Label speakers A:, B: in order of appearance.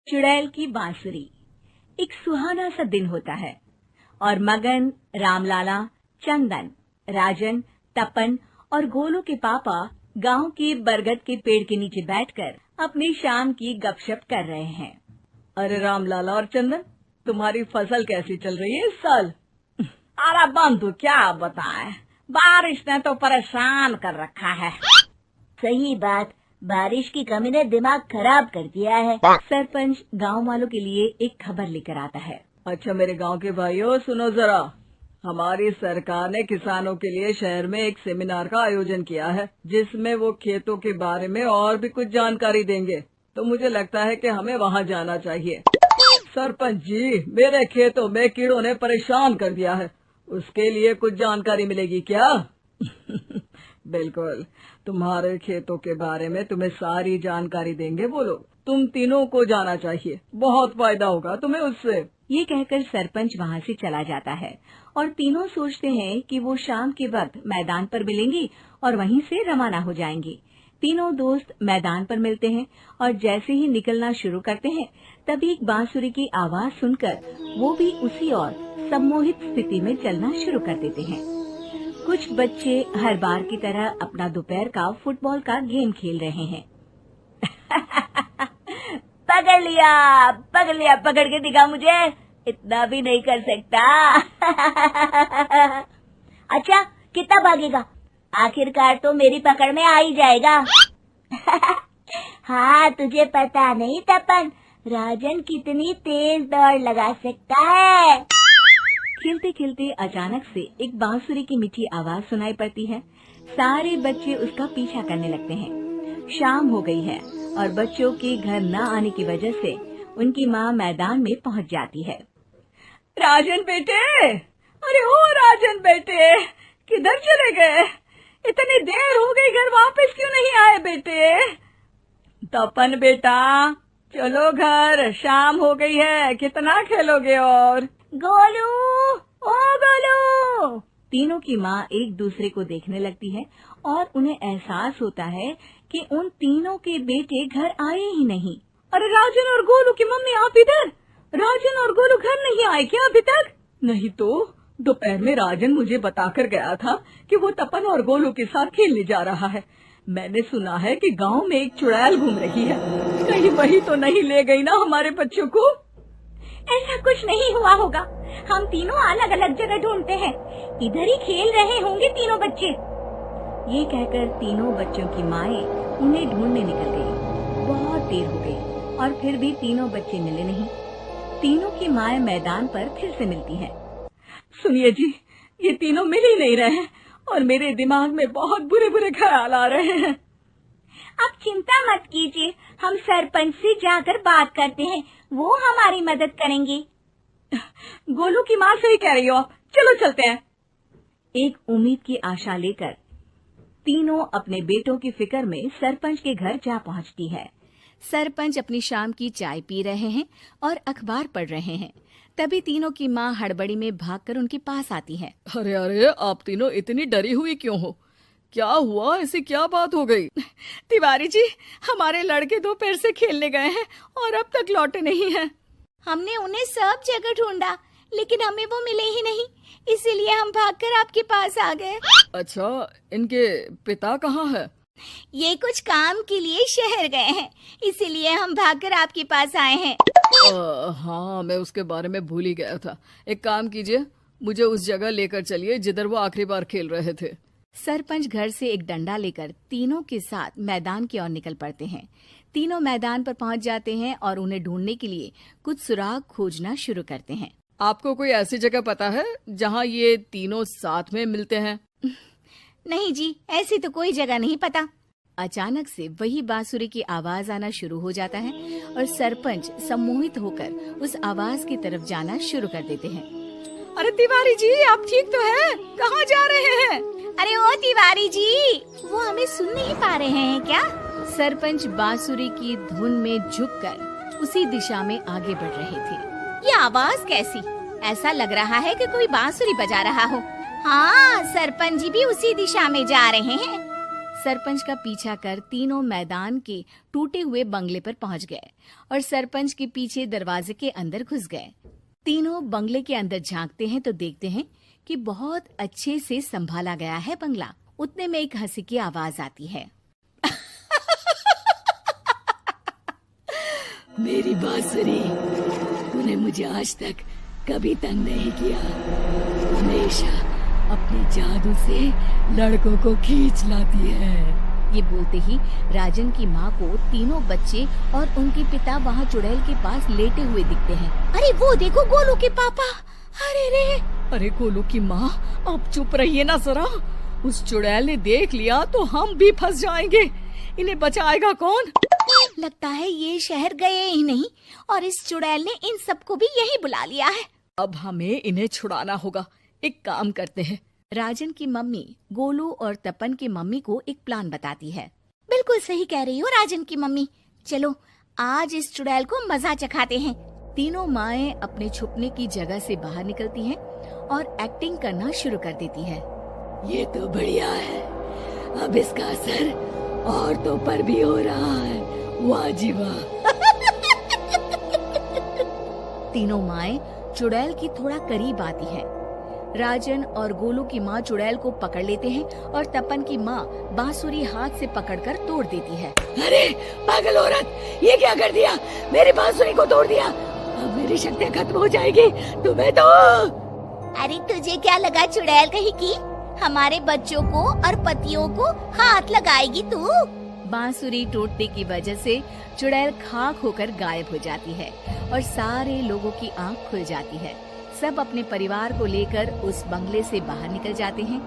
A: चुड़ैल की बांसुरी। एक सुहाना सा दिन होता है और मगन, रामलाला, चंदन, राजन, तपन और गोलू के पापा गांव के बरगद के पेड़ के नीचे बैठकर अपनी शाम की गपशप कर रहे हैं।
B: अरे रामलाला और चंदन, तुम्हारी फसल कैसी चल रही है इस साल?
C: अरे बंधु, क्या बताएं, बारिश ने तो परेशान कर रखा है।
D: सही बात, बारिश की कमी ने दिमाग खराब कर दिया है।
A: सरपंच गांव वालों के लिए एक खबर लेकर आता है।
B: अच्छा मेरे गांव के भाइयों, सुनो जरा। हमारी सरकार ने किसानों के लिए शहर में एक सेमिनार का आयोजन किया है, जिसमें वो खेतों के बारे में और भी कुछ जानकारी देंगे। तो मुझे लगता है कि हमें वहां जाना चाहिए। सरपंच जी, मेरे खेतों में कीड़ों ने परेशान कर दिया है, उसके लिए कुछ जानकारी मिलेगी क्या? बिल्कुल, तुम्हारे खेतों के बारे में तुम्हें सारी जानकारी देंगे वो लोग। तुम तीनों को जाना चाहिए, बहुत फायदा होगा तुम्हें उससे।
A: ये कहकर सरपंच वहाँ से चला जाता है और तीनों सोचते हैं कि वो शाम के वक्त मैदान पर मिलेंगे और वहीं से रवाना हो जाएंगे। तीनों दोस्त मैदान पर मिलते हैं और जैसे ही निकलना शुरू करते हैं तभी एक बांसुरी की आवाज सुनकर वो भी उसी ओर सम्मोहित स्थिति में चलना शुरू कर देते हैं। कुछ बच्चे हर बार की तरह अपना दोपहर का फुटबॉल का गेम खेल रहे हैं।
D: पकड़ लिया, पकड़ के दिखा मुझे, इतना भी नहीं कर सकता। अच्छा, कितना भागेगा? आखिरकार तो मेरी पकड़ में आ ही जाएगा। हाँ, तुझे पता नहीं तपन, राजन कितनी तेज दौड़ लगा सकता है।
A: खेलते खेलते अचानक से एक बांसुरी की मीठी आवाज सुनाई पड़ती है। सारे बच्चे उसका पीछा करने लगते हैं। शाम हो गई है और बच्चों के घर न आने की वजह से उनकी माँ मैदान में पहुँच जाती है।
B: राजन बेटे, अरे ओ राजन बेटे, किधर चले गए? इतनी देर हो गई, घर वापस क्यों नहीं आए बेटे? तपन बेटा, चलो घर, शाम हो गई है, कितना खेलोगे? और
D: गोलू, ओ गोलू।
A: तीनों की माँ एक दूसरे को देखने लगती है और उन्हें एहसास होता है कि उन तीनों के बेटे घर आए ही नहीं।
B: अरे राजन और गोलू की मम्मी, आप इधर? राजन और गोलू घर नहीं आए क्या अभी तक? नहीं तो दोपहर में राजन मुझे बताकर गया था कि वो तपन और गोलू के साथ खेलने जा रहा है। मैंने सुना है कि गांव में एक चुड़ैल घूम रही है, कहीं वही तो नहीं ले गई ना हमारे बच्चों को?
D: ऐसा कुछ नहीं हुआ होगा, हम तीनों अलग अलग जगह ढूंढते हैं, इधर ही खेल रहे होंगे तीनों बच्चे।
A: ये कहकर तीनों बच्चों की माएं उन्हें ढूंढने निकल गई। बहुत देर हो गई और फिर भी तीनों बच्चे मिले नहीं। तीनों की माएं मैदान पर फिर से मिलती हैं।
B: सुनिए जी, ये तीनों मिल ही नहीं रहे और मेरे दिमाग में बहुत बुरे बुरे ख्याल आ रहे हैं।
D: आप चिंता मत कीजिए, हम सरपंच से जाकर बात करते हैं, वो हमारी मदद करेंगे।
B: गोलू की माँ सही कह रही हो, चलो चलते हैं।
A: एक उम्मीद की आशा लेकर तीनों अपने बेटों की फिक्र में सरपंच के घर जा पहुंचती है।
E: सरपंच अपनी शाम की चाय पी रहे हैं और अखबार पढ़ रहे हैं। तभी तीनों की माँ हड़बड़ी में भागकर उनके पास आती है।
B: अरे अरे, आप तीनों इतनी डरी हुई क्यों हो? क्या हुआ? ऐसी क्या बात हो गई?
E: तिवारी जी, हमारे लड़के दोपहर से खेलने गए हैं और अब तक लौटे नहीं हैं।
D: हमने उन्हें सब जगह ढूंढा, लेकिन हमें वो मिले ही नहीं, इसीलिए हम भागकर आपके पास आ गए।
B: अच्छा, इनके पिता कहाँ है?
D: ये कुछ काम के लिए शहर गए हैं, इसीलिए हम भागकर आपके पास आए हैं।
B: हाँ, मैं उसके बारे में भूल ही गया था। एक काम कीजिए, मुझे उस जगह लेकर चलिए जिधर वो आखिरी बार खेल रहे थे।
E: सरपंच घर से एक डंडा लेकर तीनों के साथ मैदान की ओर निकल पड़ते हैं। तीनों मैदान पर पहुंच जाते हैं और उन्हें ढूंढने के लिए कुछ सुराग खोजना शुरू करते हैं।
B: आपको कोई ऐसी जगह पता है जहां ये तीनों साथ में मिलते हैं?
D: नहीं जी, ऐसी तो कोई जगह नहीं पता।
E: अचानक से वही बांसुरी की आवाज आना शुरू हो जाता है और सरपंच सम्मोहित होकर उस आवाज की तरफ जाना शुरू कर देते हैं।
B: अरे तिवारी जी, आप ठीक तो हैं? कहाँ जा रहे हैं?
D: अरे ओ तिवारी जी, वो हमें सुन नहीं पा रहे हैं क्या?
E: सरपंच बांसुरी की धुन में झुककर उसी दिशा में आगे बढ़ रहे थे।
D: ये आवाज कैसी? ऐसा लग रहा है कि कोई बांसुरी बजा रहा हो। हाँ, सरपंच जी भी उसी दिशा में जा रहे हैं।
E: सरपंच का पीछा कर तीनों मैदान के टूटे हुए बंगले पर पहुंच गए और सरपंच के पीछे दरवाजे के अंदर घुस गए। तीनों बंगले के अंदर झांकते हैं तो देखते हैं कि बहुत अच्छे से संभाला गया है बंगला। उतने में एक हंसी की आवाज आती है।
F: मेरी बांसुरी, तूने मुझे आज तक कभी तंग नहीं किया। हमेशा अपने जादू से लड़कों को खींच लाती है।
E: ये बोलते ही राजन की माँ को तीनों बच्चे और उनके पिता वहाँ चुड़ैल के पास लेटे हुए दिखते हैं।
D: अरे वो देखो गोलू के पापा। अरे रे,
F: अरे गोलू की माँ, अब चुप रहिए ना जरा। उस चुड़ैल ने देख लिया तो हम भी फंस जाएंगे। इन्हें बचाएगा कौन?
D: लगता है ये शहर गए ही नहीं और इस चुड़ैल ने इन सबको भी यही बुला लिया है।
F: अब हमें इन्हें छुड़ाना होगा। एक काम करते हैं।
E: राजन की मम्मी गोलू और तपन की मम्मी को एक प्लान बताती है।
D: बिल्कुल सही कह रही हो राजन की मम्मी। चलो आज इस चुड़ैल को मजा चखाते हैं।
E: तीनों माएं अपने छुपने की जगह से बाहर निकलती हैं और एक्टिंग करना शुरू कर देती है।
F: ये तो बढ़िया है। अब इसका असर औरतों पर भी हो रहा है। वाह जी वाह।
E: तीनों माएं चुड़ैल की थोड़ा करीब आती हैं। राजन और गोलू की माँ चुड़ैल को पकड़ लेते हैं और तपन की माँ बांसुरी हाथ से पकड़कर तोड़ देती है।
F: अरे पागल औरत, ये क्या कर दिया? मेरी बांसुरी को तोड़ दिया। अब मेरी शक्तियाँ खत्म हो जाएगी। तुम्हें तो
D: अरे तुझे क्या लगा चुड़ैल कहीं की हमारे बच्चों को और पतियों को हाथ लगाएगी तू?
E: बांसुरी टूटने की वजह से चुड़ैल खाक होकर गायब हो जाती है और सारे लोगों की आंख खुल जाती है। सब अपने परिवार को लेकर उस बंगले से बाहर निकल जाते हैं